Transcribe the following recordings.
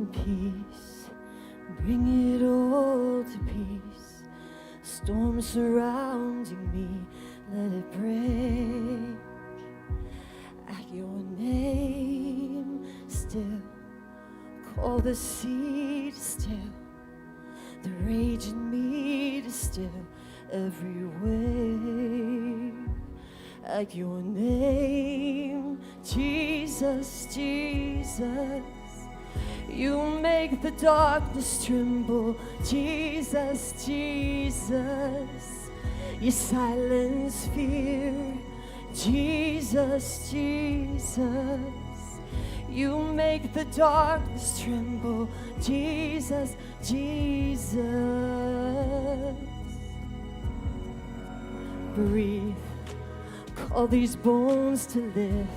in peace, bring it all to peace. Storm surrounding me, let it break. At your name still, call the sea to still, the rage in me to still every wave. At your name, Jesus, Jesus, you make the darkness tremble. Jesus, Jesus, you silence fear. Jesus, Jesus, you make the darkness tremble. Jesus, Jesus, breathe. Call these bones to live.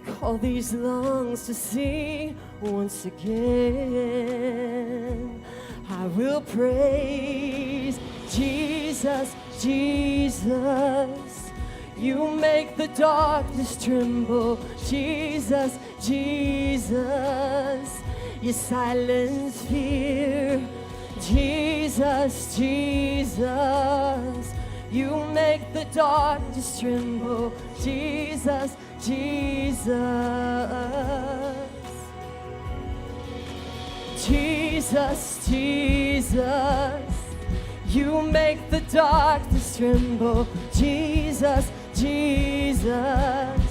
Call these lungs to sing once again. I will praise Jesus, Jesus. You make the darkness tremble. Jesus, Jesus. You silence fear. Jesus, Jesus. You make the darkness tremble. Jesus, Jesus. Jesus, Jesus. You make the darkness tremble. Jesus, Jesus.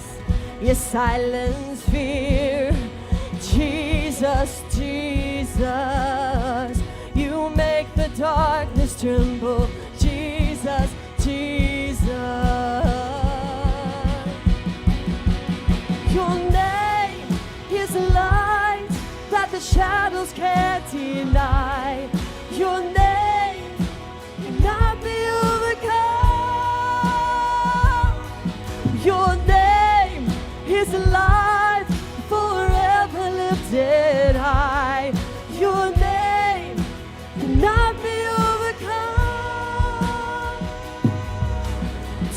You silence fear. Jesus, Jesus. You make the darkness tremble. Jesus, Jesus. Your name is a light that the shadows can't deny. Your name cannot be overcome. Your name is a light forever lifted high. Your name cannot be overcome.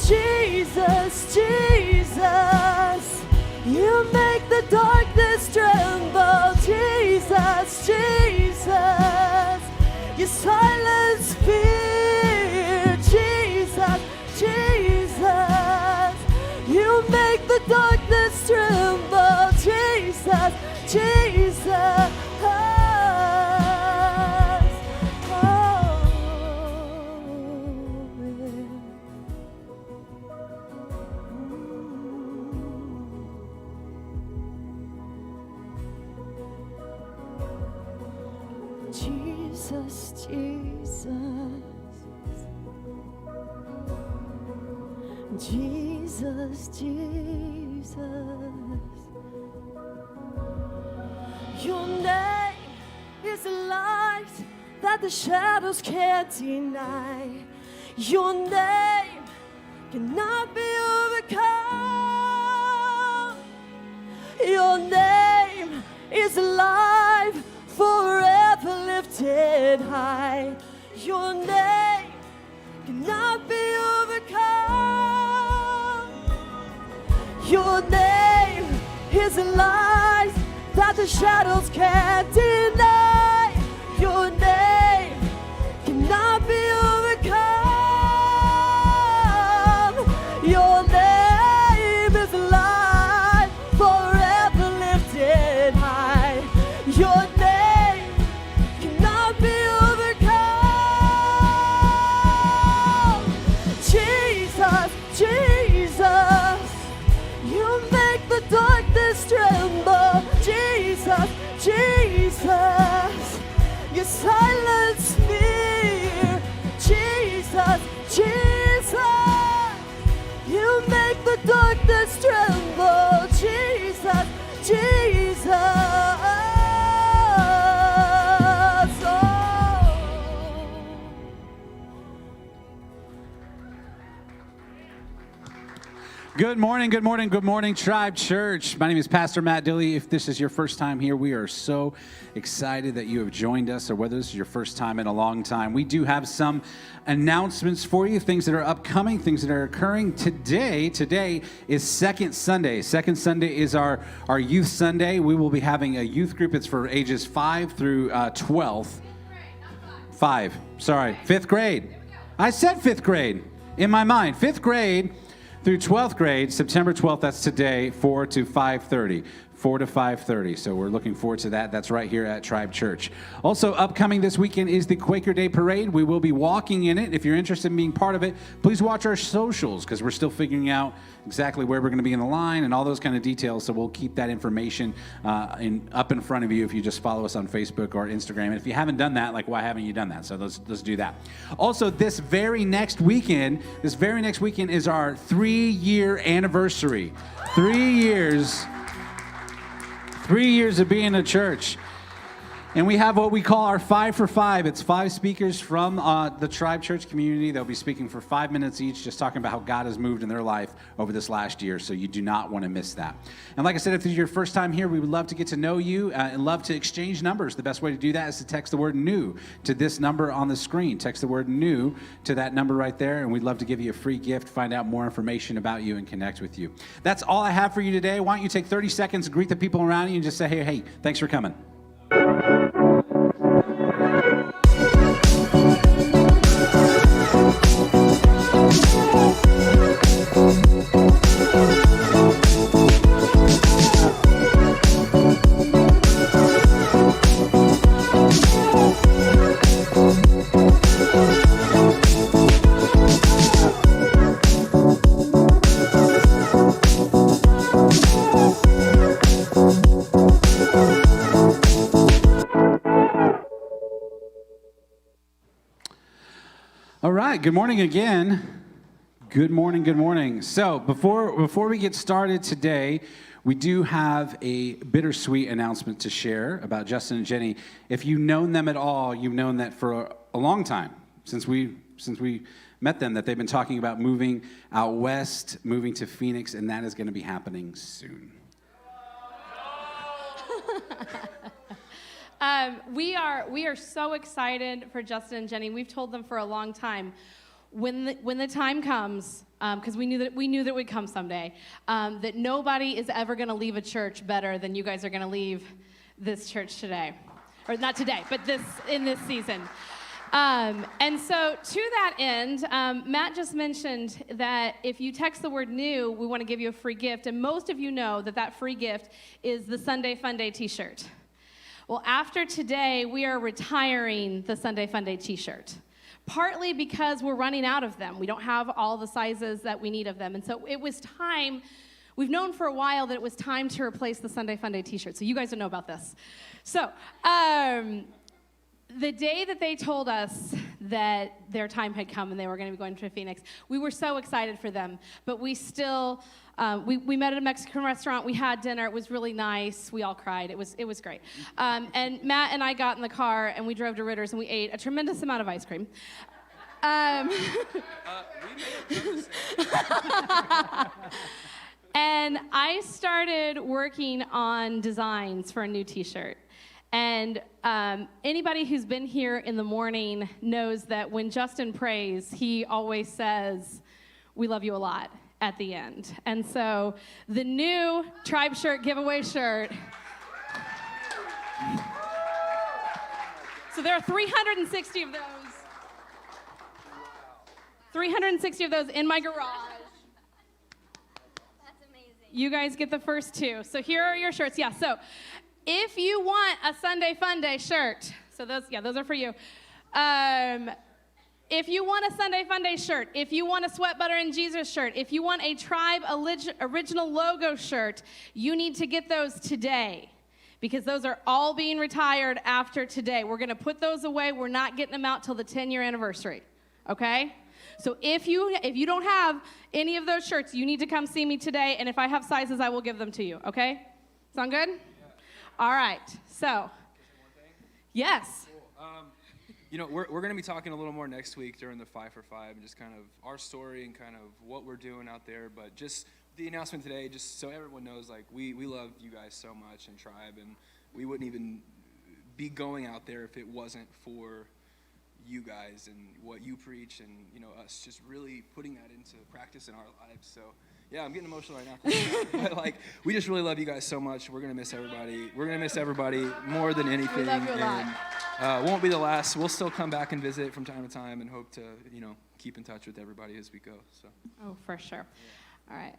Jesus, Jesus, you make the darkness tremble. Jesus, Jesus, you silence fear. Jesus, Jesus, you make the darkness tremble. Jesus, Jesus. Jesus, Jesus, Jesus, Jesus. Your name is a light that the shadows can't deny. Your name cannot be overcome. Your name is alive, forever lifted high. Your name cannot be overcome. Your name is a light that the shadows can't deny. Your name cannot be overcome. Your name is a light, forever lifted high. Your name cannot be overcome. Jesus, Jesus, you make the darkness tremble. Jesus, Jesus, Good morning, good morning, good morning, Tribe Church. My name is Pastor Matt Dilley. If this is your first time here, we are so excited that you have joined us, or whether this is your first time in a long time. We do have some announcements for you, things that are upcoming, things that are occurring today. Today is Second Sunday. Second Sunday is our Youth Sunday. We will be having a youth group. It's for ages 5 through 12. 5th grade. I said 5th grade in my mind. 5th grade through 12th grade, September 12th, that's today, 4 to 5:30. 4 to 5:30. So we're looking forward to that. That's right here at Tribe Church. Also upcoming this weekend is the Quaker Day Parade. We will be walking in it. If you're interested in being part of it, please watch our socials because we're still figuring out exactly where we're going to be in the line and all those kind of details. So we'll keep that information up in front of you if you just follow us on Facebook or Instagram. And if you haven't done that, why haven't you done that? So let's do that. Also, this very next weekend is our 3-year anniversary. 3 years. 3 years of being a church. And we have what we call our 5 for 5. It's 5 speakers from the Tribe Church community. They'll be speaking for 5 minutes each, just talking about how God has moved in their life over this last year. So you do not want to miss that. And like I said, if this is your first time here, we would love to get to know you and love to exchange numbers. The best way to do that is to text the word new to this number on the screen. Text the word new to that number right there, and we'd love to give you a free gift, find out more information about you, and connect with you. That's all I have for you today. Why don't you take 30 seconds and greet the people around you and just say, hey, thanks for coming. All right, good morning again. Good morning, good morning. So before we get started today, we do have a bittersweet announcement to share about Justin and Jenny. If you've known them at all, you've known that for a long time, since we met them, that they've been talking about moving out west, moving to Phoenix, and that is going to be happening soon. We are so excited for Justin and Jenny. We've told them for a long time, when the time comes, because we knew that it would come someday, that nobody is ever going to leave a church better than you guys are going to leave this church today, or not today, but in this season. And so to that end, Matt just mentioned that if you text the word new, we want to give you a free gift, and most of you know that free gift is the Sunday Fun Day t-shirt. Well, after today, we are retiring the Sunday Fun Day t-shirt, partly because we're running out of them. We don't have all the sizes that we need of them. And so it was time, we've known for a while that it was time to replace the Sunday Fun Day t-shirt. So you guys don't know about this. So the day that they told us that their time had come and they were going to be going to Phoenix, we were so excited for them. But we still... We met at a Mexican restaurant. We had dinner. It was really nice. We all cried. It was great. And Matt and I got in the car and we drove to Ritter's and we ate a tremendous amount of ice cream. And I started working on designs for a new t-shirt. And anybody who's been here in the morning knows that when Justin prays, he always says, "We love you a lot," at the end. And so the new Tribe Shirt giveaway shirt. So there are 360 of those. 360 of those in my garage. That's amazing. You guys get the first 2. So here are your shirts. Yeah, so if you want a Sunday Fun Day shirt, so those are for you. If you want a Sunday Fun Day shirt, if you want a Sweat Butter and Jesus shirt, if you want a Tribe original logo shirt, you need to get those today because those are all being retired after today. We're going to put those away. We're not getting them out till the 10-year anniversary, okay? So if you don't have any of those shirts, you need to come see me today, and if I have sizes, I will give them to you, okay? Sound good? Yeah. All right, so, yes. Cool. You know, we're going to be talking a little more next week during the 5 for 5 and just kind of our story and kind of what we're doing out there. But just the announcement today, just so everyone knows, like, we love you guys so much in Tribe, and we wouldn't even be going out there if it wasn't for you guys and what you preach and, you know, us just really putting that into practice in our lives. So, yeah, I'm getting emotional right now. But, like, we just really love you guys so much. We're going to miss everybody. We're going to miss everybody more than anything. We love you a lot. And won't be the last. We'll still come back and visit from time to time and hope to, you know, keep in touch with everybody as we go. So. Oh, for sure. All right.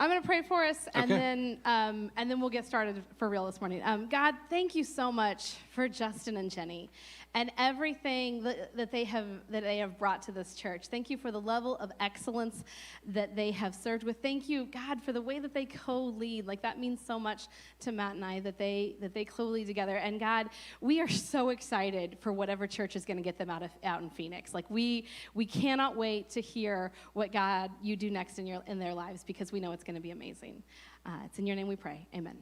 I'm going to pray for us, and then we'll get started for real this morning. God, thank you so much for Justin and Jenny and everything that they have brought to this church. Thank you for the level of excellence that they have served with. Thank you, God, for the way that they co-lead. Like, that means so much to Matt and I that they co-lead together. And God, we are so excited for whatever church is going to get them out in Phoenix. Like, we cannot wait to hear what, God, you do next in their lives, because we know it's going to be amazing. It's in your name we pray. Amen.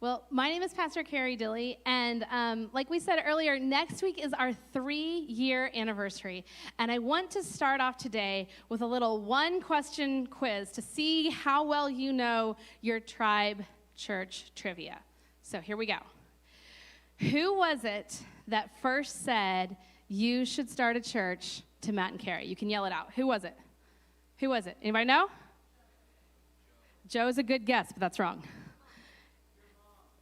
Well, my name is Pastor Carrie Dilley, and like we said earlier, next week is our 3-year anniversary, and I want to start off today with a little one-question quiz to see how well you know your Tribe Church trivia. So here we go. Who was it that first said you should start a church to Matt and Carrie? You can yell it out. Who was it? Who was it? Anybody know? Joe's a good guess, but that's wrong.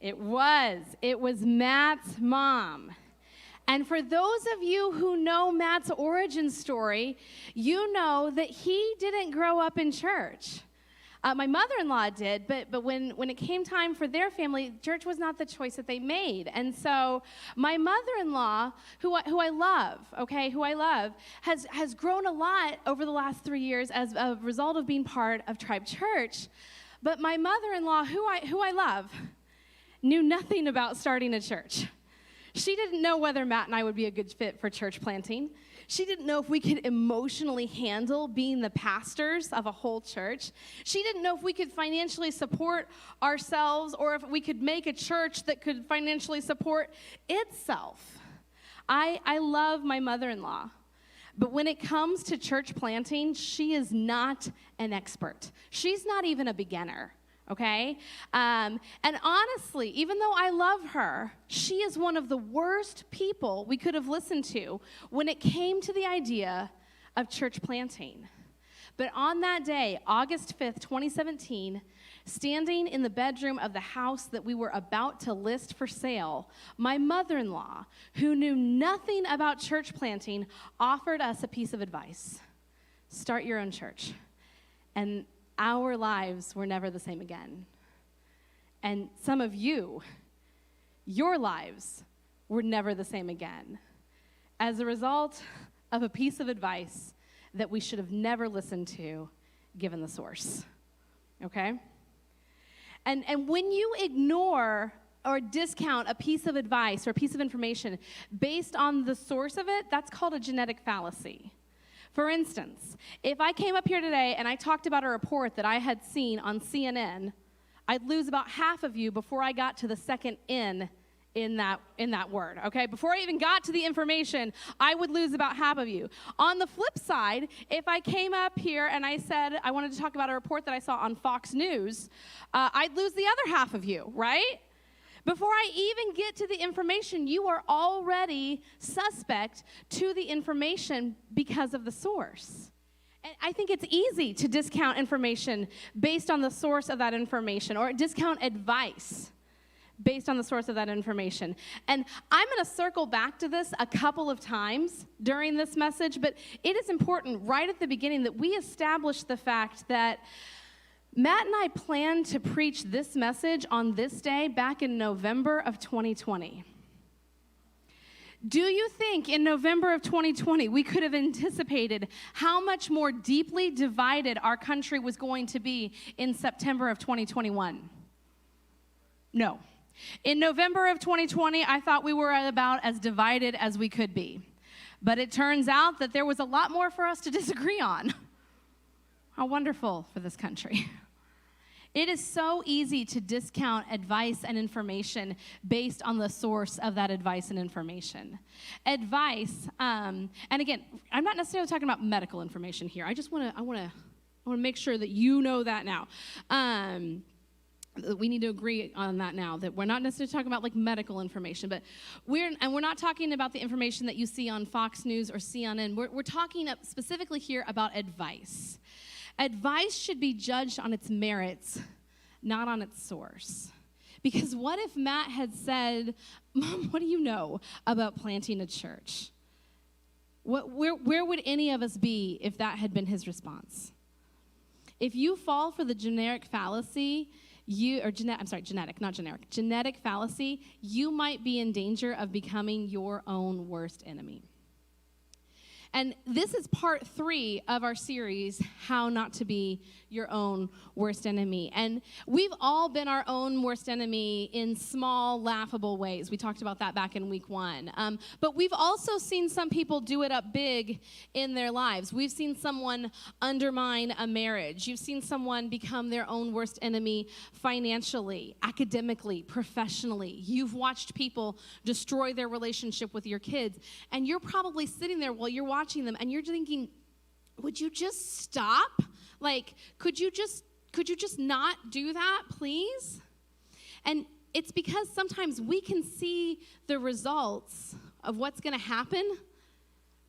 It was Matt's mom. And for those of you who know Matt's origin story, you know that he didn't grow up in church. My mother-in-law did, but when it came time for their family, church was not the choice that they made. And so my mother-in-law, who I love, has grown a lot over the last 3 years as a result of being part of Tribe Church. But my mother-in-law, who I love, knew nothing about starting a church. She didn't know whether Matt and I would be a good fit for church planting. She didn't know if we could emotionally handle being the pastors of a whole church. She didn't know if we could financially support ourselves or if we could make a church that could financially support itself. I love my mother-in-law, but when it comes to church planting, she is not an expert. She's not even a beginner. Okay? And honestly, even though I love her, she is one of the worst people we could have listened to when it came to the idea of church planting. But on that day, August 5th, 2017, standing in the bedroom of the house that we were about to list for sale, my mother-in-law, who knew nothing about church planting, offered us a piece of advice. Start your own church. And our lives were never the same again. And some of you, your lives were never the same again as a result of a piece of advice that we should have never listened to, given the source. Okay? And when you ignore or discount a piece of advice or a piece of information based on the source of it, that's called a genetic fallacy. For instance, if I came up here today and I talked about a report that I had seen on CNN, I'd lose about half of you before I got to the second in that word, okay? Before I even got to the information, I would lose about half of you. On the flip side, if I came up here and I said I wanted to talk about a report that I saw on Fox News, I'd lose the other half of you, right? Before I even get to the information, you are already suspect to the information because of the source. And I think it's easy to discount information based on the source of that information, or discount advice based on the source of that information. And I'm going to circle back to this a couple of times during this message, but it is important right at the beginning that we establish the fact that Matt and I planned to preach this message on this day back in November of 2020. Do you think in November of 2020 we could have anticipated how much more deeply divided our country was going to be in September of 2021? No. In November of 2020, I thought we were about as divided as we could be. But it turns out that there was a lot more for us to disagree on. How wonderful for this country. It is so easy to discount advice and information based on the source of that advice and information. Advice, and again, I'm not necessarily talking about medical information here. I want to make sure that you know that now. We need to agree on that now, that we're not necessarily talking about like medical information, but we're not talking about the information that you see on Fox News or CNN. We're talking specifically here about advice. Advice should be judged on its merits, not on its source. Because what if Matt had said, Mom, what do you know about planting a church? Where would any of us be if that had been his response? If you fall for the genetic fallacy, genetic fallacy, you might be in danger of becoming your own worst enemy. And this is part 3 of our series, How Not to Be Your Own Worst Enemy. And we've all been our own worst enemy in small, laughable ways. We talked about that back in week 1. But we've also seen some people do it up big in their lives. We've seen someone undermine a marriage. You've seen someone become their own worst enemy financially, academically, professionally. You've watched people destroy their relationship with your kids. And you're probably sitting there while you're watching them and you're thinking, would you just stop? Like, could you just not do that, please? And it's because sometimes we can see the results of what's going to happen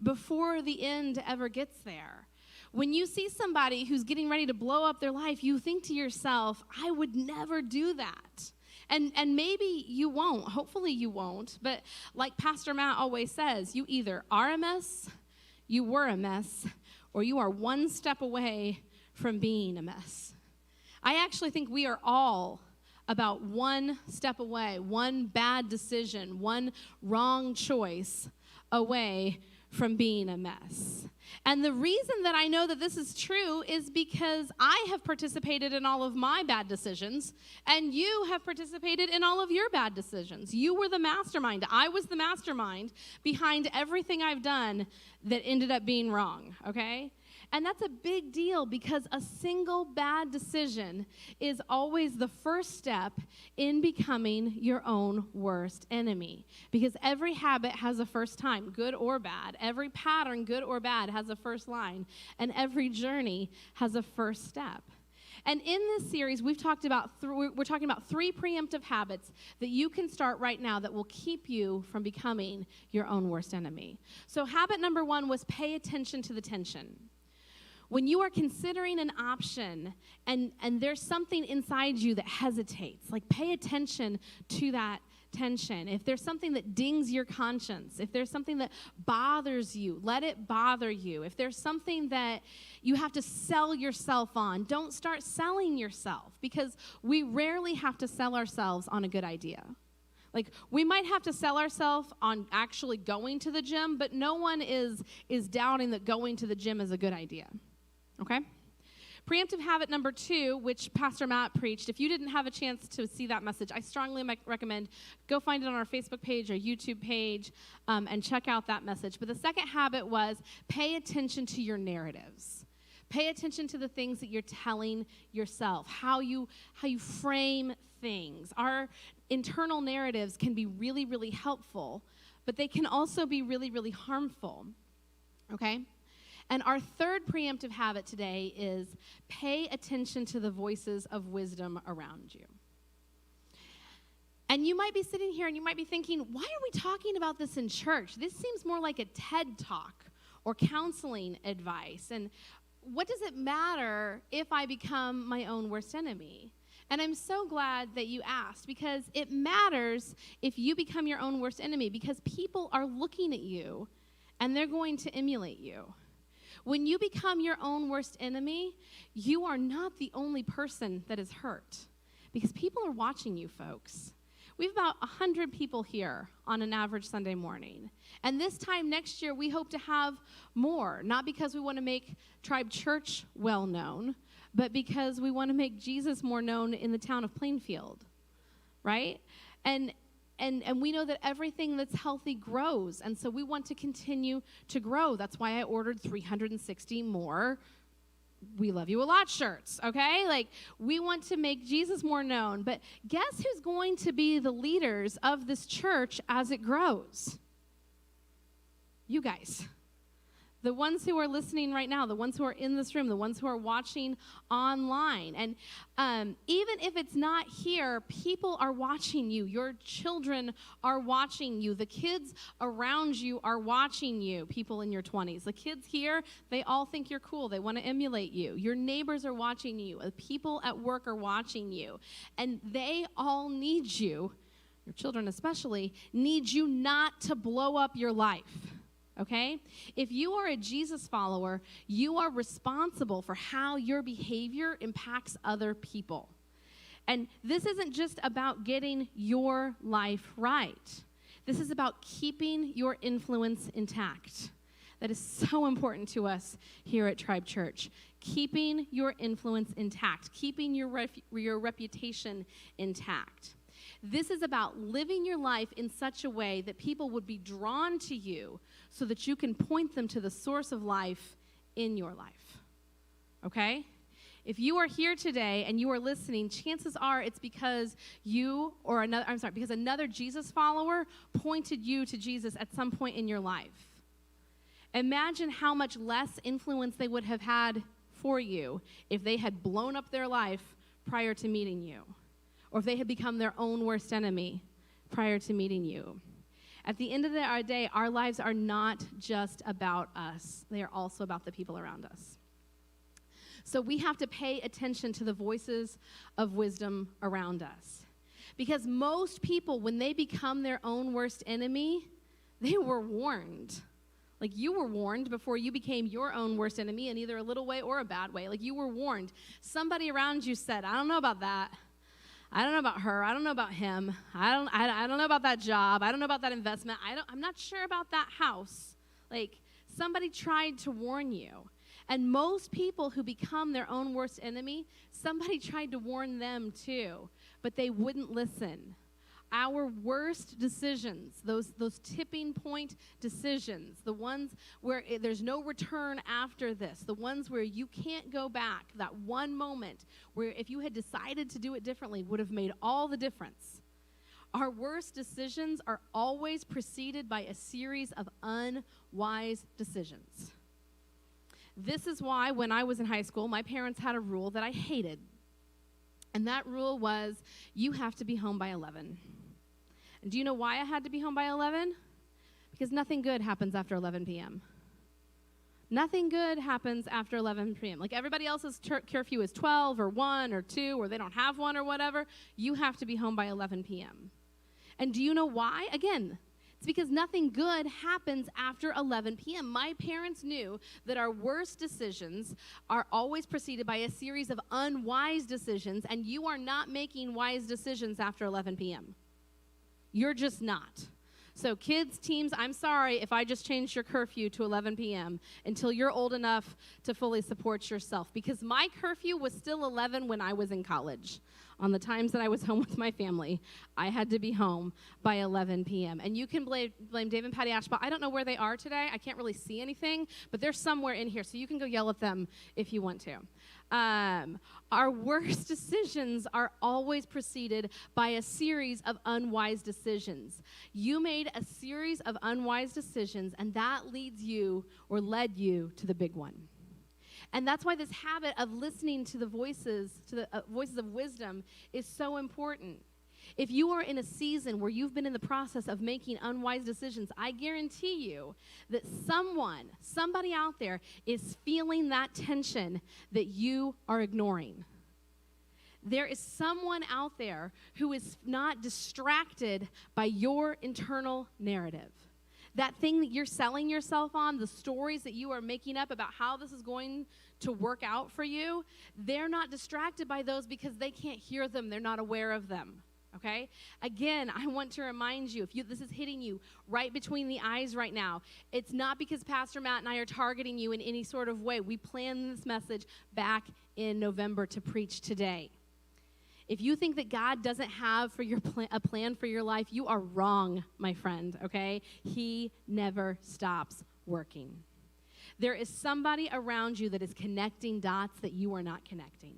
before the end ever gets there. When you see somebody who's getting ready to blow up their life, you think to yourself, I would never do that. And maybe you won't. Hopefully you won't. But like Pastor Matt always says, you either are a mess, you were a mess, or you are one step away from being a mess. I actually think we are all about one step away, one bad decision, one wrong choice away from being a mess. And the reason that I know that this is true is because I have participated in all of my bad decisions, and you have participated in all of your bad decisions. You were the mastermind. I was the mastermind behind everything I've done that ended up being wrong, okay? And that's a big deal because a single bad decision is always the first step in becoming your own worst enemy. Because every habit has a first time, good or bad. Every pattern, good or bad, has a first line. And every journey has a first step. And in this series, we're talking about 3 preemptive habits that you can start right now that will keep you from becoming your own worst enemy. So habit number 1 was pay attention to the tension. When you are considering an option and there's something inside you that hesitates, like pay attention to that tension. If there's something that dings your conscience, if there's something that bothers you, let it bother you. If there's something that you have to sell yourself on, don't start selling yourself, because we rarely have to sell ourselves on a good idea. Like, we might have to sell ourselves on actually going to the gym, but no one is doubting that going to the gym is a good idea. Okay? Preemptive habit number 2, which Pastor Matt preached. If you didn't have a chance to see that message, I strongly recommend go find it on our Facebook page or YouTube page and check out that message. But the second habit was pay attention to your narratives. Pay attention to the things that you're telling yourself, how you frame things. Our internal narratives can be really, really helpful, but they can also be really, really harmful. Okay? And our third preemptive habit today is pay attention to the voices of wisdom around you. And you might be sitting here and you might be thinking, why are we talking about this in church? This seems more like a TED Talk or counseling advice. And what does it matter if I become my own worst enemy? And I'm so glad that you asked, because it matters if you become your own worst enemy, because people are looking at you and they're going to emulate you. When you become your own worst enemy, you are not the only person that is hurt, because people are watching you, folks. We have about 100 people here on an average Sunday morning. And this time next year, we hope to have more, not because we want to make Tribe Church well known, but because we want to make Jesus more known in the town of Plainfield, right? And we know that everything that's healthy grows, and so we want to continue to grow. That's why I ordered 360 more We Love You a Lot shirts, okay? Like, we want to make Jesus more known. But guess who's going to be the leaders of this church as it grows? You guys. The ones who are listening right now, the ones who are in this room, the ones who are watching online. And even if it's not here, people are watching you. Your children are watching you. The kids around you are watching you, people in your 20s. The kids here, they all think you're cool. They want to emulate you. Your neighbors are watching you. The people at work are watching you. And they all need you, your children especially, need you not to blow up your life. Okay? If you are a Jesus follower, you are responsible for how your behavior impacts other people. And this isn't just about getting your life right. This is about keeping your influence intact. That is so important to us here at Tribe Church. Keeping your influence intact, keeping your reputation intact. This is about living your life in such a way that people would be drawn to you so that you can point them to the source of life in your life. Okay? If you are here today and you are listening, chances are it's because because another Jesus follower pointed you to Jesus at some point in your life. Imagine how much less influence they would have had for you if they had blown up their life prior to meeting you, or if they had become their own worst enemy prior to meeting you. At the end of the day, our lives are not just about us. They are also about the people around us. So we have to pay attention to the voices of wisdom around us. Because most people, when they become their own worst enemy, they were warned. Like, you were warned before you became your own worst enemy in either a little way or a bad way. Like, you were warned. Somebody around you said, I don't know about that. I don't know about her. I don't know about him. I don't know about that job. I don't know about that investment. I'm not sure about that house. Like, somebody tried to warn you. And most people who become their own worst enemy, somebody tried to warn them too, but they wouldn't listen. Our worst decisions, those tipping point decisions, the ones where there's no return after this, the ones where you can't go back, that one moment where if you had decided to do it differently would have made all the difference. Our worst decisions are always preceded by a series of unwise decisions. This is why when I was in high school, my parents had a rule that I hated. And that rule was, you have to be home by 11. And do you know why I had to be home by 11? Because nothing good happens after 11 p.m. Nothing good happens after 11 p.m. Like, everybody else's curfew is 12 or 1 or 2, or they don't have one or whatever. You have to be home by 11 p.m. And do you know why? Again, it's because nothing good happens after 11 p.m. My parents knew that our worst decisions are always preceded by a series of unwise decisions, and you are not making wise decisions after 11 p.m. You're just not. So kids, teams, I'm sorry if I just changed your curfew to 11 p.m. until you're old enough to fully support yourself, because my curfew was still 11 when I was in college. On the times that I was home with my family, I had to be home by 11 p.m. And you can blame Dave and Patty Ashbaugh. I don't know where they are today. I can't really see anything, but they're somewhere in here, so you can go yell at them if you want to. Our worst decisions are always preceded by a series of unwise decisions. You made a series of unwise decisions, and that leads you or led you to the big one. And that's why this habit of listening to the voices, voices of wisdom is so important. If you are in a season where you've been in the process of making unwise decisions, I guarantee you that somebody out there is feeling that tension that you are ignoring. There is someone out there who is not distracted by your internal narrative. That thing that you're selling yourself on, the stories that you are making up about how this is going to work out for you, they're not distracted by those because they can't hear them. They're not aware of them. Okay? Again, I want to remind you, this is hitting you right between the eyes right now, it's not because Pastor Matt and I are targeting you in any sort of way. We planned this message back in November to preach today. If you think that God doesn't have a plan for your life, you are wrong, my friend, okay? He never stops working. There is somebody around you that is connecting dots that you are not connecting.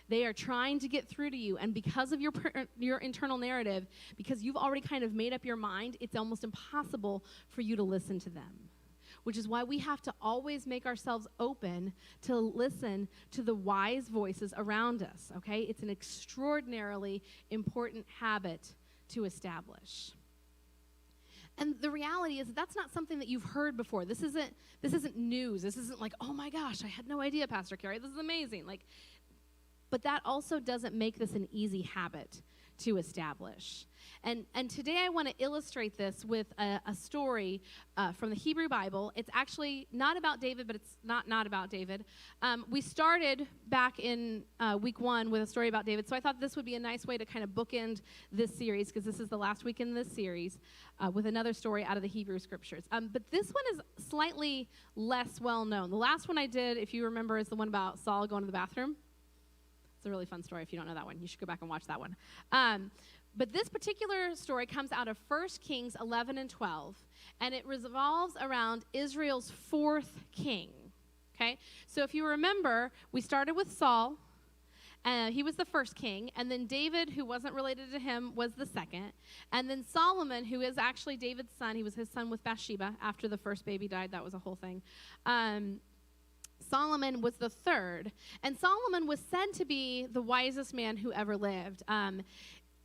They are trying to get through to you, and because of your internal narrative, because you've already kind of made up your mind, it's almost impossible for you to listen to them. Which is why we have to always make ourselves open to listen to the wise voices around us, okay? It's an extraordinarily important habit to establish. And the reality is that's not something that you've heard before. This isn't news. This isn't like, oh my gosh, I had no idea, Pastor Carrie. This is amazing. But that also doesn't make this an easy habit to establish. And today I want to illustrate this with a story from the Hebrew Bible. It's actually not about David, but it's not about David. We started back in week 1 with a story about David, so I thought this would be a nice way to kind of bookend this series, because this is the last week in this series, with another story out of the Hebrew Scriptures. But this one is slightly less well known. The last one I did, if you remember, is the one about Saul going to the bathroom. It's a really fun story. If you don't know that one, you should go back and watch that one. But this particular story comes out of 1 Kings 11 and 12, and it revolves around Israel's 4th king, okay? So if you remember, we started with Saul. He was the first king, and then David, who wasn't related to him, was the second, and then Solomon, who is actually David's son. He was his son with Bathsheba after the first baby died. That was a whole thing. Solomon was the third, and Solomon was said to be the wisest man who ever lived.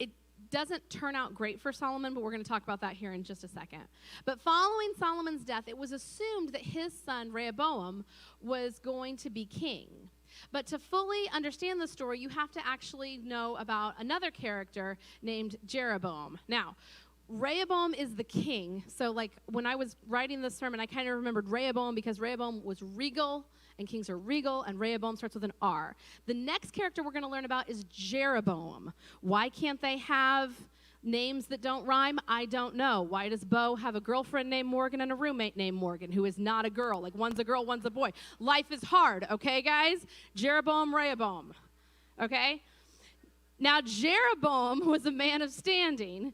It doesn't turn out great for Solomon, but we're going to talk about that here in just a second. But following Solomon's death, it was assumed that his son Rehoboam was going to be king. But to fully understand the story, you have to actually know about another character named Jeroboam. Now, Rehoboam is the king. So when I was writing this sermon, I kind of remembered Rehoboam because Rehoboam was regal, and kings are regal, and Rehoboam starts with an R. The next character we're going to learn about is Jeroboam. Why can't they have names that don't rhyme? I don't know. Why does Bo have a girlfriend named Morgan and a roommate named Morgan who is not a girl? One's a girl, one's a boy. Life is hard, okay, guys? Jeroboam, Rehoboam, okay? Now, Jeroboam was a man of standing.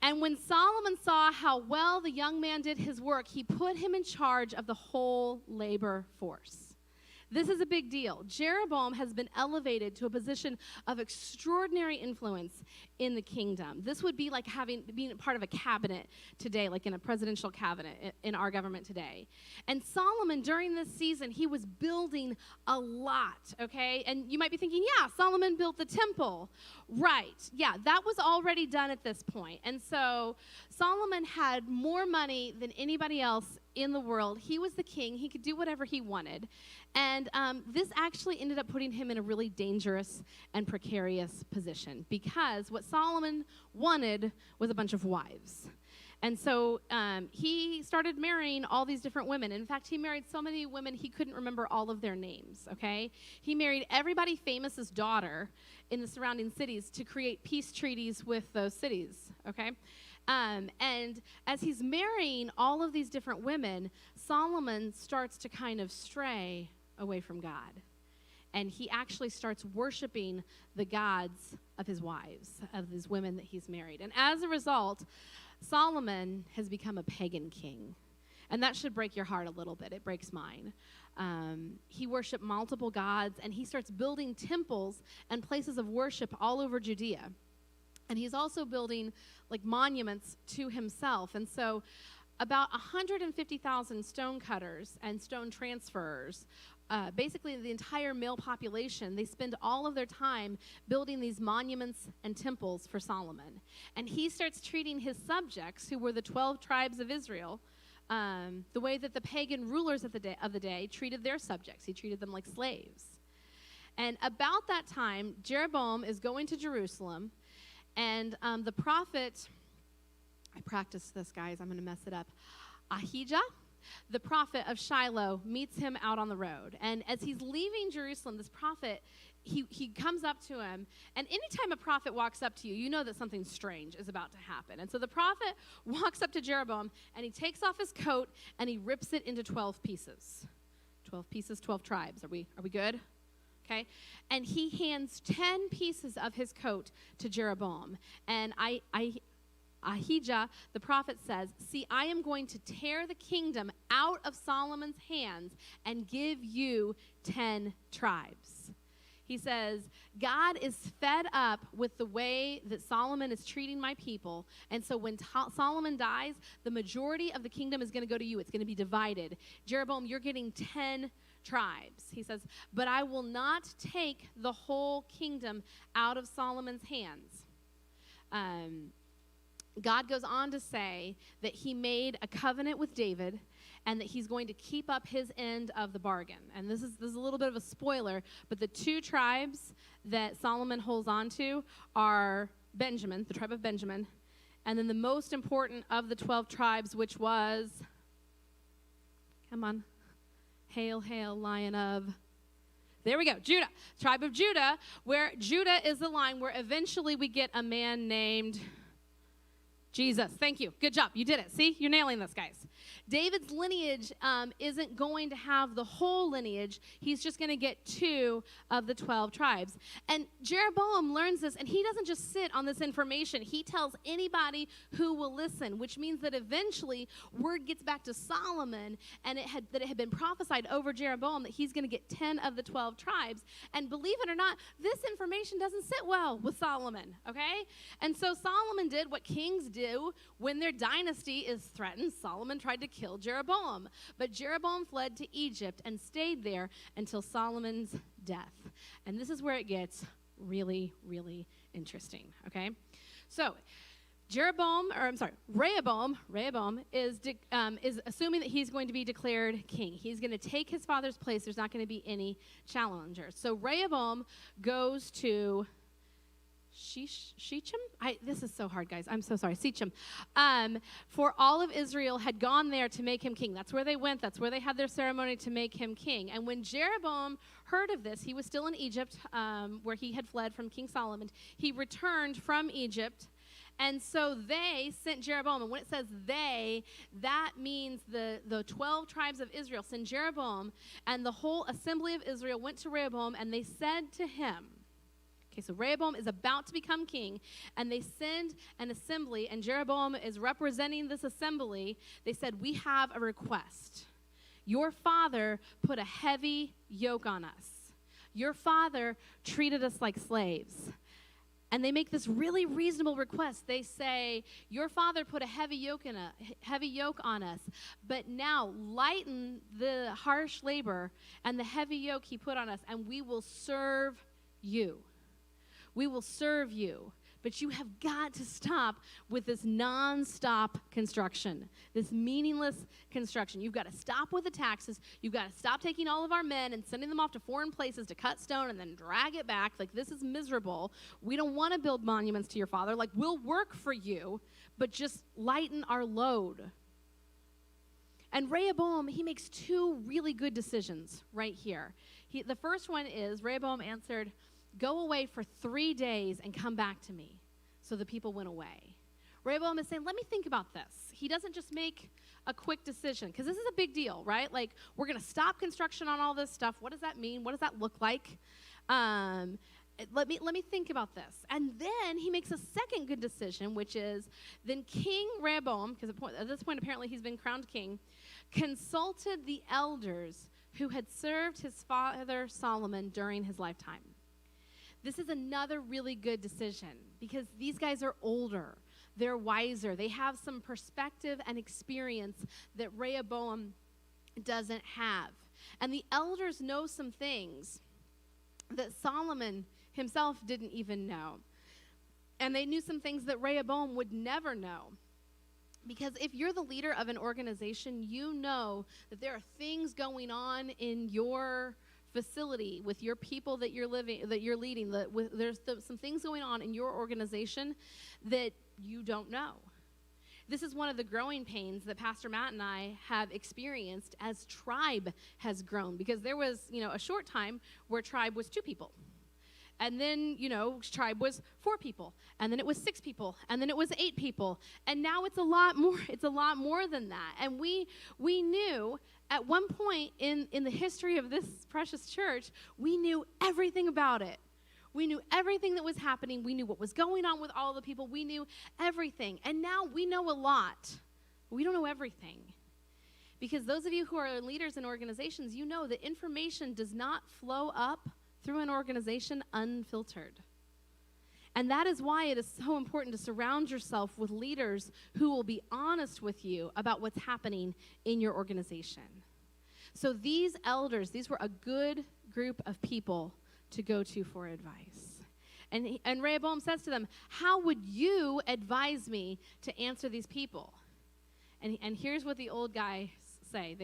And when Solomon saw how well the young man did his work, he put him in charge of the whole labor force. This is a big deal. Jeroboam has been elevated to a position of extraordinary influence in the kingdom. This would be like being part of a cabinet today, like in a presidential cabinet in our government today. And Solomon, during this season, he was building a lot, okay? And you might be thinking, yeah, Solomon built the temple. Right, yeah, that was already done at this point. And so Solomon had more money than anybody else in the world. He was the king. He could do whatever he wanted. And this actually ended up putting him in a really dangerous and precarious position, because what Solomon wanted was a bunch of wives. And so he started marrying all these different women. In fact, he married so many women he couldn't remember all of their names, okay? He married everybody famous's daughter in the surrounding cities to create peace treaties with those cities, okay? And as he's marrying all of these different women, Solomon starts to kind of stray away from God. And he actually starts worshiping the gods of his wives, of these women that he's married. And as a result, Solomon has become a pagan king. And that should break your heart a little bit. It breaks mine. He worshiped multiple gods, and he starts building temples and places of worship all over Judea. And he's also building monuments to himself. And so about 150,000 stone cutters and stone transferers basically the entire male population, they spend all of their time building these monuments and temples for Solomon. And he starts treating his subjects, who were the 12 tribes of Israel, the way that the pagan rulers of the day treated their subjects. He treated them like slaves. And about that time, Jeroboam is going to Jerusalem, and the prophet, I practiced this, guys, I'm going to mess it up, Ahijah, the prophet of Shiloh, meets him out on the road. And as he's leaving Jerusalem, this prophet, he comes up to him. And anytime a prophet walks up to you, you know that something strange is about to happen. And so the prophet walks up to Jeroboam, and he takes off his coat, and he rips it into 12 pieces. 12 pieces, 12 tribes. Are we good? Okay? And he hands 10 pieces of his coat to Jeroboam. And Ahijah, the prophet, says, "See, I am going to tear the kingdom out of Solomon's hands and give you 10 tribes." He says, God is fed up with the way that Solomon is treating my people. And so when Solomon dies, the majority of the kingdom is going to go to you. It's going to be divided. Jeroboam, you're getting 10 tribes. He says, but I will not take the whole kingdom out of Solomon's hands. God goes on to say that he made a covenant with David and that he's going to keep up his end of the bargain. And this is a little bit of a spoiler, but the 2 tribes that Solomon holds on to are Benjamin, the tribe of Benjamin, and then the most important of the 12 tribes, which was, come on, hail, hail, lion of, there we go, Judah, tribe of Judah, where Judah is the line where eventually we get a man named Jesus. Thank you. Good job. You did it. See, you're nailing this, guys. David's lineage isn't going to have the whole lineage. He's just going to get 2 of the 12 tribes. And Jeroboam learns this, and he doesn't just sit on this information. He tells anybody who will listen, which means that eventually word gets back to Solomon, and it had been prophesied over Jeroboam that he's going to get 10 of the 12 tribes. And believe it or not, this information doesn't sit well with Solomon, okay? And so Solomon did what kings do when their dynasty is threatened. Solomon tried to kill Jeroboam, but Jeroboam fled to Egypt and stayed there until Solomon's death. And this is where it gets really, really interesting, okay? So Rehoboam is assuming that he's going to be declared king. He's going to take his father's place. There's not going to be any challengers. So Rehoboam goes to Shechem? This is so hard, guys. I'm so sorry. Shechem. For all of Israel had gone there to make him king. That's where they went. That's where they had their ceremony to make him king. And when Jeroboam heard of this, he was still in Egypt, where he had fled from King Solomon. He returned from Egypt. And so they sent Jeroboam. And when it says they, that means the 12 tribes of Israel sent Jeroboam. And the whole assembly of Israel went to Rehoboam, and they said to him, okay, so Rehoboam is about to become king, and they send an assembly, and Jeroboam is representing this assembly. They said, we have a request. Your father put a heavy yoke on us. Your father treated us like slaves. And they make this really reasonable request. They say, your father put a heavy yoke on us, but now lighten the harsh labor and the heavy yoke he put on us, and we will serve you. We will serve you, but you have got to stop with this nonstop construction, this meaningless construction. You've got to stop with the taxes. You've got to stop taking all of our men and sending them off to foreign places to cut stone and then drag it back. Like, this is miserable. We don't want to build monuments to your father. Like, we'll work for you, but just lighten our load. And Rehoboam, he makes 2 really good decisions right here. The first one is, Rehoboam answered, go away for 3 days and come back to me. So the people went away. Rehoboam is saying, let me think about this. He doesn't just make a quick decision, because this is a big deal, right? Like, we're going to stop construction on all this stuff. What does that mean? What does that look like? Let me think about this. And then he makes a second good decision, which is, then King Rehoboam, because at this point apparently he's been crowned king, consulted the elders who had served his father Solomon during his lifetime. This is another really good decision, because these guys are older. They're wiser. They have some perspective and experience that Rehoboam doesn't have. And the elders know some things that Solomon himself didn't even know. And they knew some things that Rehoboam would never know. Because if you're the leader of an organization, you know that there are things going on in your facility with your people that you're leading. There's some things going on in your organization that you don't know. This is one of the growing pains that Pastor Matt and I have experienced as Tribe has grown, because there was, a short time where Tribe was 2 people. And then, Tribe was 4 people, and then it was 6 people, and then it was 8 people, and now it's a lot more. It's a lot more than that. And we knew at one point in the history of this precious church, we knew everything about it. We knew everything that was happening. We knew what was going on with all the people. We knew everything. And now we know a lot. We don't know everything. Because those of you who are leaders in organizations, you know that information does not flow up through an organization unfiltered. And that is why it is so important to surround yourself with leaders who will be honest with you about what's happening in your organization. So these elders, these were a good group of people to go to for advice. And Rehoboam says to them, how would you advise me to answer these people? And here's what the old guys say.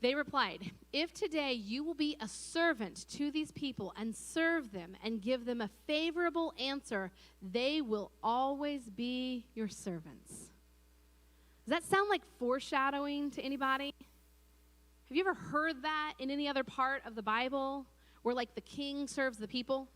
They replied, if today you will be a servant to these people and serve them and give them a favorable answer, they will always be your servants. Does that sound like foreshadowing to anybody? Have you ever heard that in any other part of the Bible, where like the king serves the people,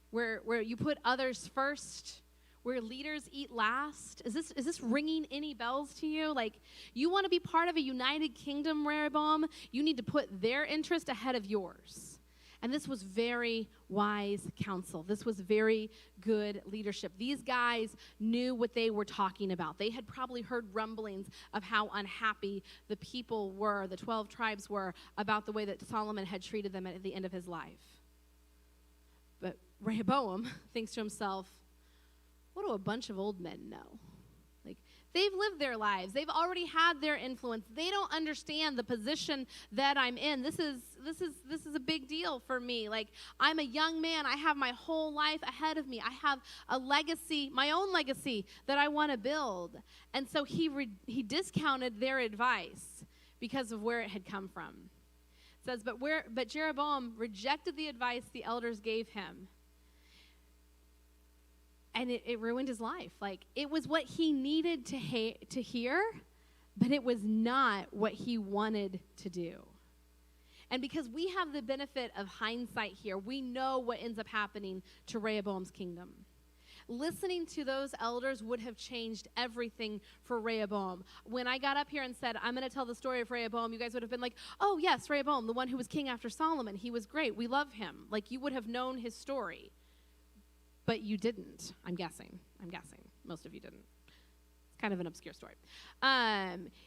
where you put others first, where leaders eat last? Is this ringing any bells to you? Like, you want to be part of a united kingdom, Rehoboam, you need to put their interest ahead of yours. And this was very wise counsel. This was very good leadership. These guys knew what they were talking about. They had probably heard rumblings of how unhappy the people were, the 12 tribes were, about the way that Solomon had treated them at the end of his life. But Rehoboam thinks to himself, what do a bunch of old men know? Like, they've lived their lives. They've already had their influence. They don't understand the position that I'm in. This is a big deal for me. Like, I'm a young man. I have my whole life ahead of me. I have a legacy, my own legacy that I want to build. And so he discounted their advice because of where it had come from. It says, but Jeroboam rejected the advice the elders gave him. And it ruined his life. Like, it was what he needed to hear, but it was not what he wanted to do. And because we have the benefit of hindsight here, we know what ends up happening to Rehoboam's kingdom. Listening to those elders would have changed everything for Rehoboam. When I got up here and said, I'm going to tell the story of Rehoboam, you guys would have been like, oh, yes, Rehoboam, the one who was king after Solomon. He was great. We love him. Like, you would have known his story. But you didn't, I'm guessing. Most of you didn't. It's kind of an obscure story.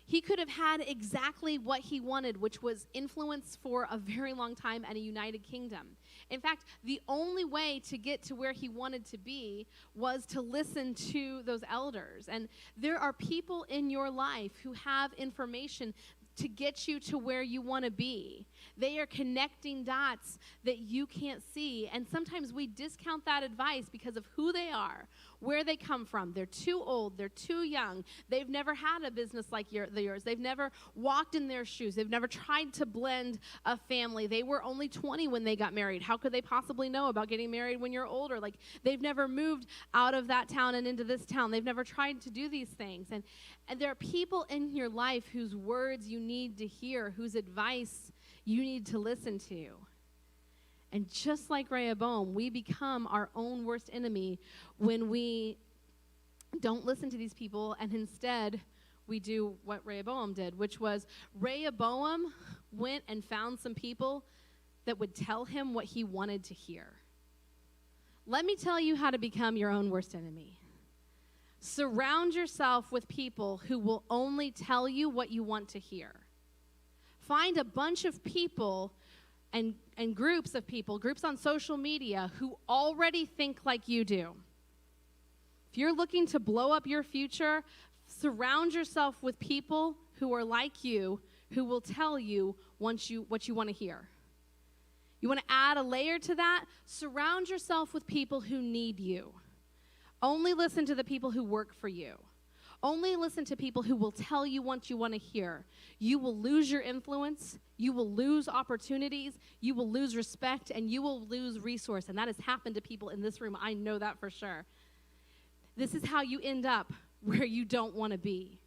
He could have had exactly what he wanted, which was influence for a very long time and a united kingdom. In fact, the only way to get to where he wanted to be was to listen to those elders. And there are people in your life who have information to get you to where you want to be. They are connecting dots that you can't see. And sometimes we discount that advice because of who they are, where they come from. They're too old. They're too young. They've never had a business like yours. They've never walked in their shoes. They've never tried to blend a family. They were only 20 when they got married. How could they possibly know about getting married when you're older? Like, they've never moved out of that town and into this town. They've never tried to do these things. And there are people in your life whose words you need to hear, whose advice you need to listen to. And just like Rehoboam, we become our own worst enemy when we don't listen to these people, and instead we do what Rehoboam did, which was Rehoboam went and found some people that would tell him what he wanted to hear. Let me tell you how to become your own worst enemy. Surround yourself with people who will only tell you what you want to hear. Find a bunch of people and groups of people, groups on social media, who already think like you do. If you're looking to blow up your future, surround yourself with people who are like you, who will tell you what you want to hear. You want to add a layer to that? Surround yourself with people who need you. Only listen to the people who work for you. Only listen to people who will tell you what you want to hear. You will lose your influence. You will lose opportunities. You will lose respect, and you will lose resource. And that has happened to people in this room. I know that for sure. This is how you end up where you don't want to be.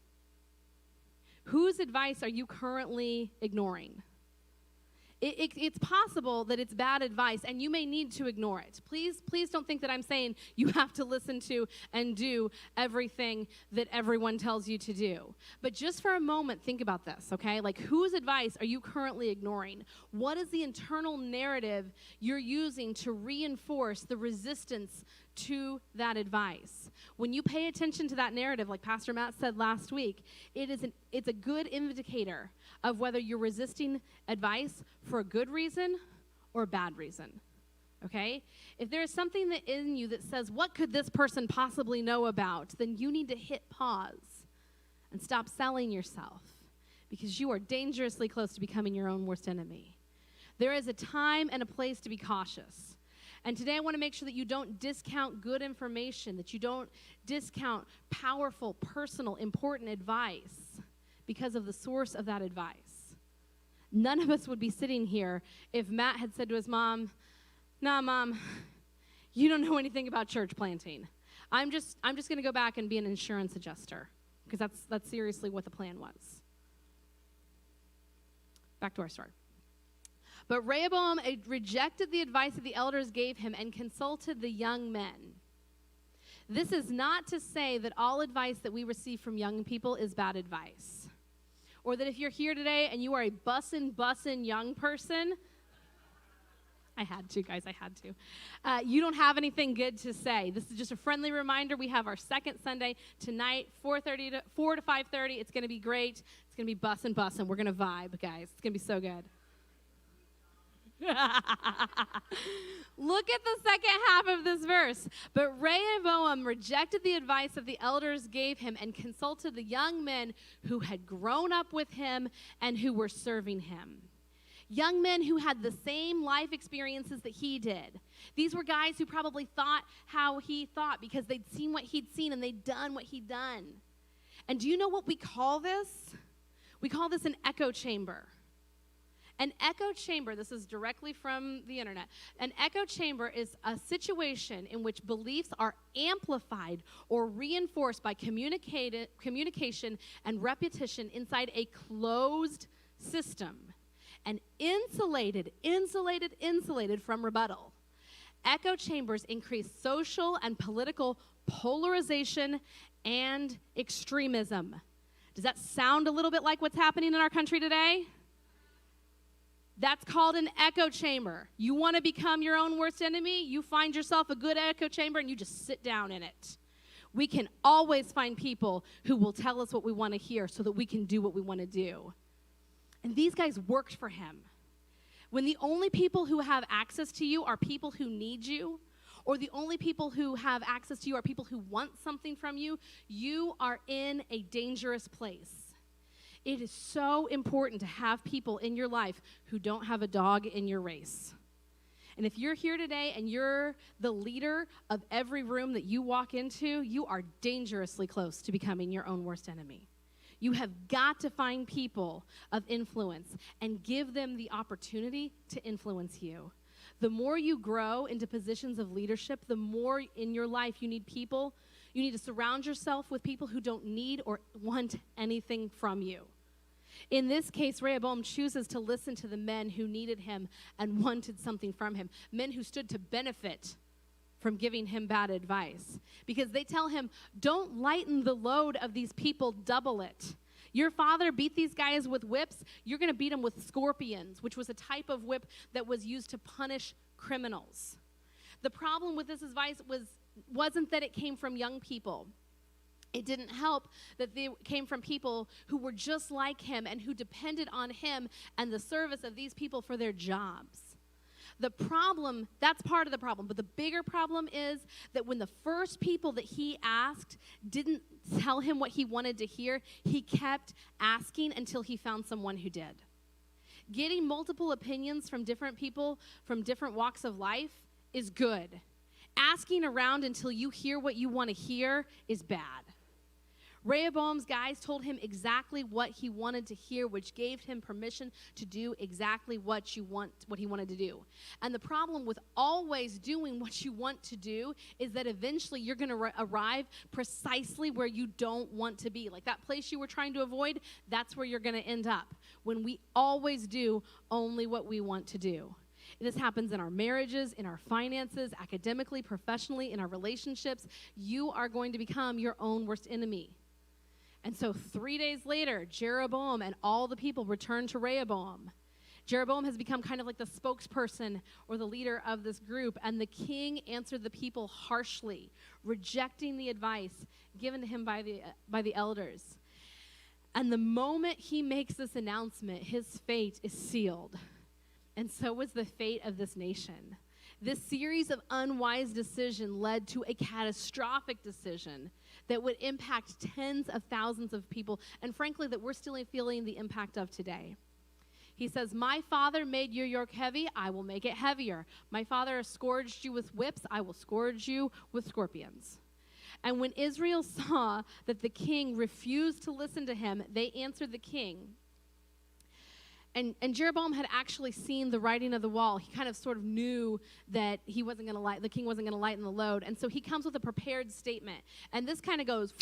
Whose advice are you currently ignoring? It's possible that it's bad advice, and you may need to ignore it. Please don't think that I'm saying you have to listen to and do everything that everyone tells you to do. But just for a moment, think about this, okay? Like, whose advice are you currently ignoring? What is the internal narrative you're using to reinforce the resistance to that advice? When you pay attention to that narrative, like Pastor Matt said last week, it's a good indicator of whether you're resisting advice for a good reason or a bad reason, okay? If there is something that in you that says, what could this person possibly know about, then you need to hit pause and stop selling yourself, because you are dangerously close to becoming your own worst enemy. There is a time and a place to be cautious. And today I want to make sure that you don't discount good information, that you don't discount powerful, personal, important advice because of the source of that advice. None of us would be sitting here if Matt had said to his mom, "Nah, Mom, you don't know anything about church planting. I'm just going to go back and be an insurance adjuster," because that's seriously what the plan was. Back to our story. But Rehoboam rejected the advice that the elders gave him and consulted the young men. This is not to say that all advice that we receive from young people is bad advice. Or that if you're here today and you are a bussin' young person, I had to, guys, I had to. You don't have anything good to say. This is just a friendly reminder. We have our second Sunday tonight, 4 to 5:30. It's going to be great. It's going to be bussin'. We're going to vibe, guys. It's going to be so good. Look at the second half of this verse. But Rehoboam rejected the advice that the elders gave him and consulted the young men who had grown up with him and who were serving him. Young men who had the same life experiences that he did. These were guys who probably thought how he thought because they'd seen what he'd seen and they'd done what he'd done. And do you know what we call this? We call this an echo chamber. An echo chamber, this is directly from the internet. An echo chamber is a situation in which beliefs are amplified or reinforced by communication and repetition inside a closed system and insulated from rebuttal. Echo chambers increase social and political polarization and extremism. Does that sound a little bit like what's happening in our country today? That's called an echo chamber. You want to become your own worst enemy? You find yourself a good echo chamber and you just sit down in it. We can always find people who will tell us what we want to hear so that we can do what we want to do. And these guys worked for him. When the only people who have access to you are people who need you, or the only people who have access to you are people who want something from you, you are in a dangerous place. It is so important to have people in your life who don't have a dog in your race. And if you're here today and you're the leader of every room that you walk into, you are dangerously close to becoming your own worst enemy. You have got to find people of influence and give them the opportunity to influence you. The more you grow into positions of leadership, the more in your life you need people. You need to surround yourself with people who don't need or want anything from you. In this case, Rehoboam chooses to listen to the men who needed him and wanted something from him, men who stood to benefit from giving him bad advice, because they tell him, don't lighten the load of these people, double it. Your father beat these guys with whips, you're going to beat them with scorpions, which was a type of whip that was used to punish criminals. The problem with this advice wasn't that it came from young people. It didn't help that they came from people who were just like him and who depended on him and the service of these people for their jobs. The problem, that's part of the problem, but the bigger problem is that when the first people that he asked didn't tell him what he wanted to hear, he kept asking until he found someone who did. Getting multiple opinions from different people from different walks of life is good. Asking around until you hear what you want to hear is bad. Rehoboam's guys told him exactly what he wanted to hear, which gave him permission to do exactly what he wanted to do. And the problem with always doing what you want to do is that eventually you're going to arrive precisely where you don't want to be. Like that place you were trying to avoid, that's where you're going to end up when we always do only what we want to do. This happens in our marriages, in our finances, academically, professionally, in our relationships. You are going to become your own worst enemy. And so 3 days later, Jeroboam and all the people return to Rehoboam. Jeroboam has become kind of like the spokesperson or the leader of this group, and the king answered the people harshly, rejecting the advice given to him by the elders. And the moment he makes this announcement, his fate is sealed. And so was the fate of this nation. This series of unwise decisions led to a catastrophic decision that would impact tens of thousands of people, and frankly, that we're still feeling the impact of today. He says, my father made your yoke heavy, I will make it heavier. My father scourged you with whips, I will scourge you with scorpions. And when Israel saw that the king refused to listen to him, they answered the king. And Jeroboam had actually seen the writing of the wall. He kind of sort of knew that the king wasn't going to lighten the load. And so he comes with a prepared statement. And this kind of goes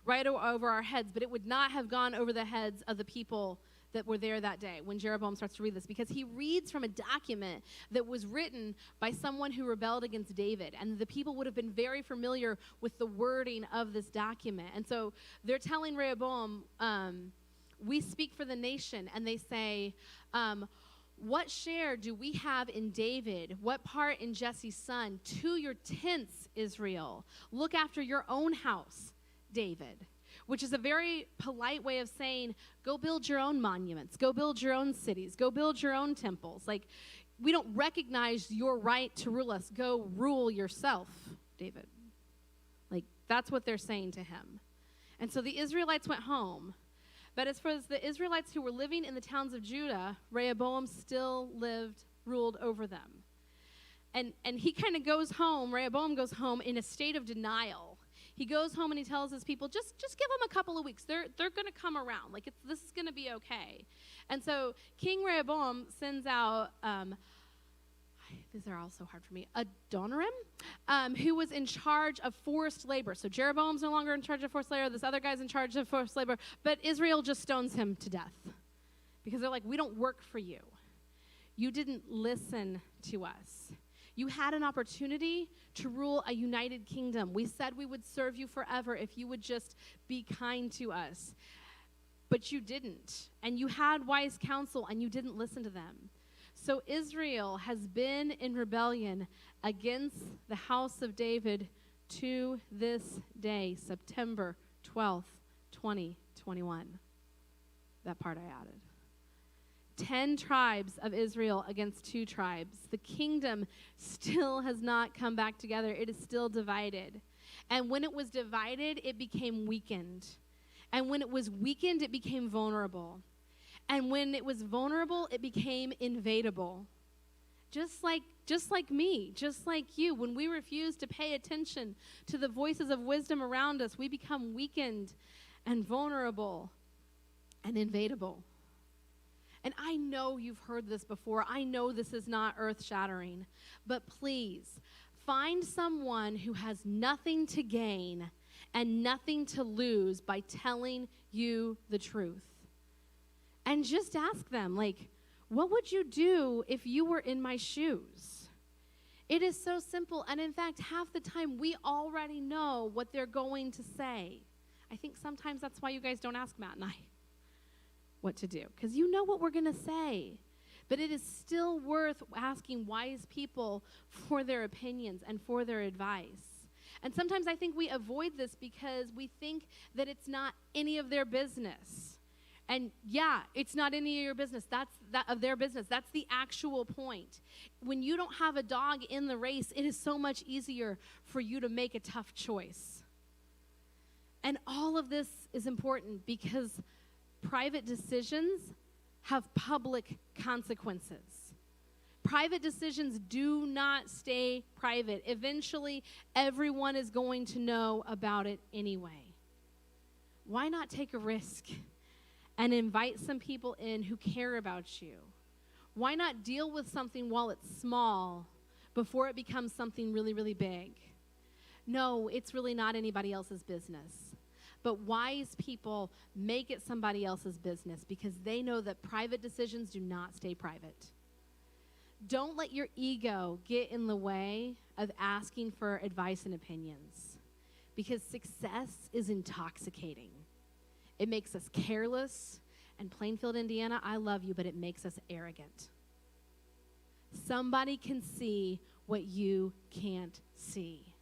right over our heads, but it would not have gone over the heads of the people that were there that day when Jeroboam starts to read this, because he reads from a document that was written by someone who rebelled against David. And the people would have been very familiar with the wording of this document. And so they're telling Rehoboam, we speak for the nation, and they say, what share do we have in David? What part in Jesse's son? To your tents, Israel. Look after your own house, David. Which is a very polite way of saying, go build your own monuments. Go build your own cities. Go build your own temples. Like, we don't recognize your right to rule us. Go rule yourself, David. Like, that's what they're saying to him. And so the Israelites went home. But as for the Israelites who were living in the towns of Judah, Rehoboam still ruled over them. And he kind of goes home, Rehoboam goes home in a state of denial. He goes home and he tells his people, just give them a couple of weeks. They're going to come around. Like, this is going to be okay. And so King Rehoboam sends out, these are all so hard for me, Adoniram, who was in charge of forced labor. So Jeroboam's no longer in charge of forced labor. This other guy's in charge of forced labor. But Israel just stones him to death because they're like, we don't work for you. You didn't listen to us. You had an opportunity to rule a united kingdom. We said we would serve you forever if you would just be kind to us. But you didn't. And you had wise counsel, and you didn't listen to them. So Israel has been in rebellion against the house of David to this day, September 12th, 2021. That part I added. 10 tribes of Israel against 2 tribes. The kingdom still has not come back together. It is still divided. And when it was divided, it became weakened. And when it was weakened, it became vulnerable. And when it was vulnerable, it became invadable. Just like me, just like you. When we refuse to pay attention to the voices of wisdom around us, we become weakened and vulnerable and invadable. And I know you've heard this before. I know this is not earth-shattering. But please, find someone who has nothing to gain and nothing to lose by telling you the truth. And just ask them, like, what would you do if you were in my shoes? It is so simple. And in fact, half the time, we already know what they're going to say. I think sometimes that's why you guys don't ask Matt and I what to do, because you know what we're going to say. But it is still worth asking wise people for their opinions and for their advice. And sometimes I think we avoid this because we think that it's not any of their business. And yeah, it's not any of your business. That's of their business. That's the actual point. When you don't have a dog in the race, it is so much easier for you to make a tough choice. And all of this is important because private decisions have public consequences. Private decisions do not stay private. Eventually, everyone is going to know about it anyway. Why not take a risk and invite some people in who care about you? Why not deal with something while it's small before it becomes something really, really big? No, it's really not anybody else's business. But wise people make it somebody else's business because they know that private decisions do not stay private. Don't let your ego get in the way of asking for advice and opinions, because success is intoxicating. It makes us careless, and Plainfield, Indiana, I love you, but it makes us arrogant. Somebody can see what you can't see.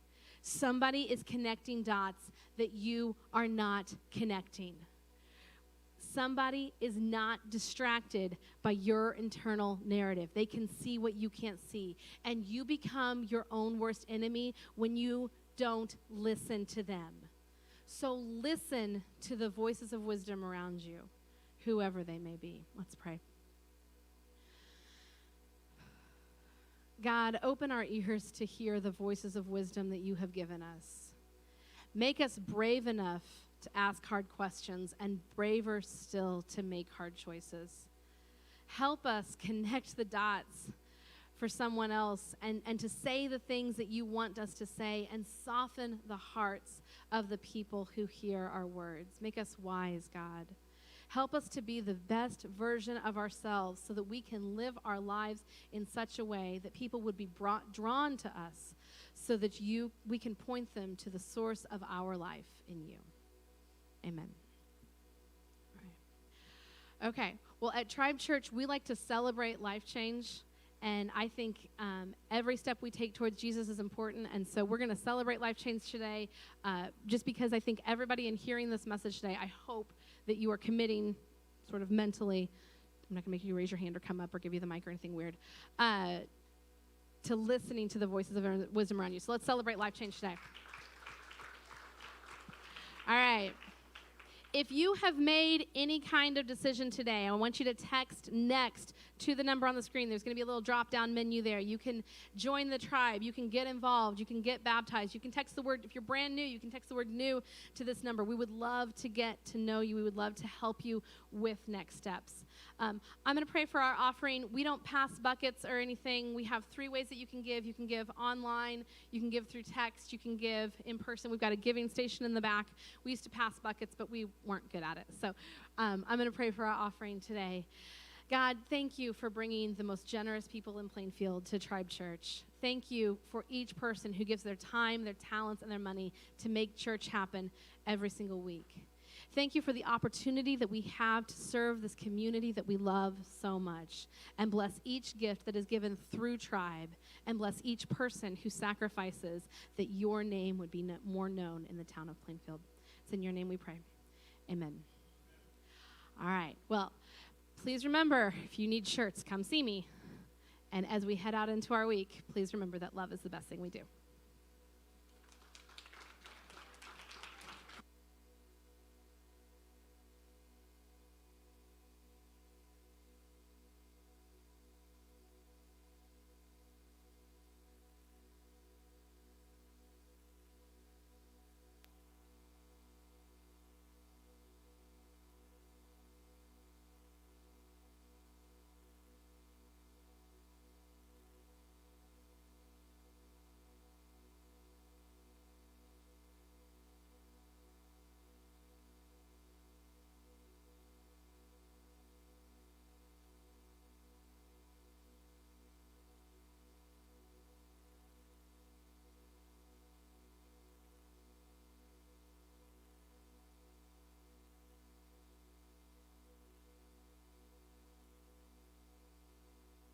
Somebody is connecting dots that you are not connecting. Somebody is not distracted by your internal narrative. They can see what you can't see. And you become your own worst enemy when you don't listen to them. So listen to the voices of wisdom around you, whoever they may be. Let's pray. God, open our ears to hear the voices of wisdom that you have given us. Make us brave enough to ask hard questions and braver still to make hard choices. Help us connect the dots for someone else and to say the things that you want us to say and soften the hearts of the people who hear our words. Make us wise, God. Help us to be the best version of ourselves so that we can live our lives in such a way that people would be drawn to us so that we can point them to the source of our life in you. Amen. All right. Okay. Well, at Tribe Church, we like to celebrate life change. And I think every step we take towards Jesus is important. And so we're going to celebrate life change today just because I think everybody in hearing this message today, I hope that you are committing sort of mentally. I'm not going to make you raise your hand or come up or give you the mic or anything weird. To listening to the voices of wisdom around you. So let's celebrate life change today. All right. If you have made any kind of decision today, I want you to text NEXT to the number on the screen. There's going to be a little drop-down menu there. You can join the tribe. You can get involved. You can get baptized. You can text the word, if you're brand new, you can text the word new to this number. We would love to get to know you. We would love to help you with next steps. I'm going to pray for our offering. We don't pass buckets or anything. We have 3 ways that you can give. You can give online. You can give through text. You can give in person. We've got a giving station in the back. We used to pass buckets, but we weren't good at it. So I'm going to pray for our offering today. God, thank you for bringing the most generous people in Plainfield to Tribe Church. Thank you for each person who gives their time, their talents, and their money to make church happen every single week. Thank you for the opportunity that we have to serve this community that we love so much. And bless each gift that is given through Tribe. And bless each person who sacrifices that your name would be more known in the town of Plainfield. It's in your name we pray. Amen. All right. Well, please remember, if you need shirts, come see me. And as we head out into our week, please remember that love is the best thing we do.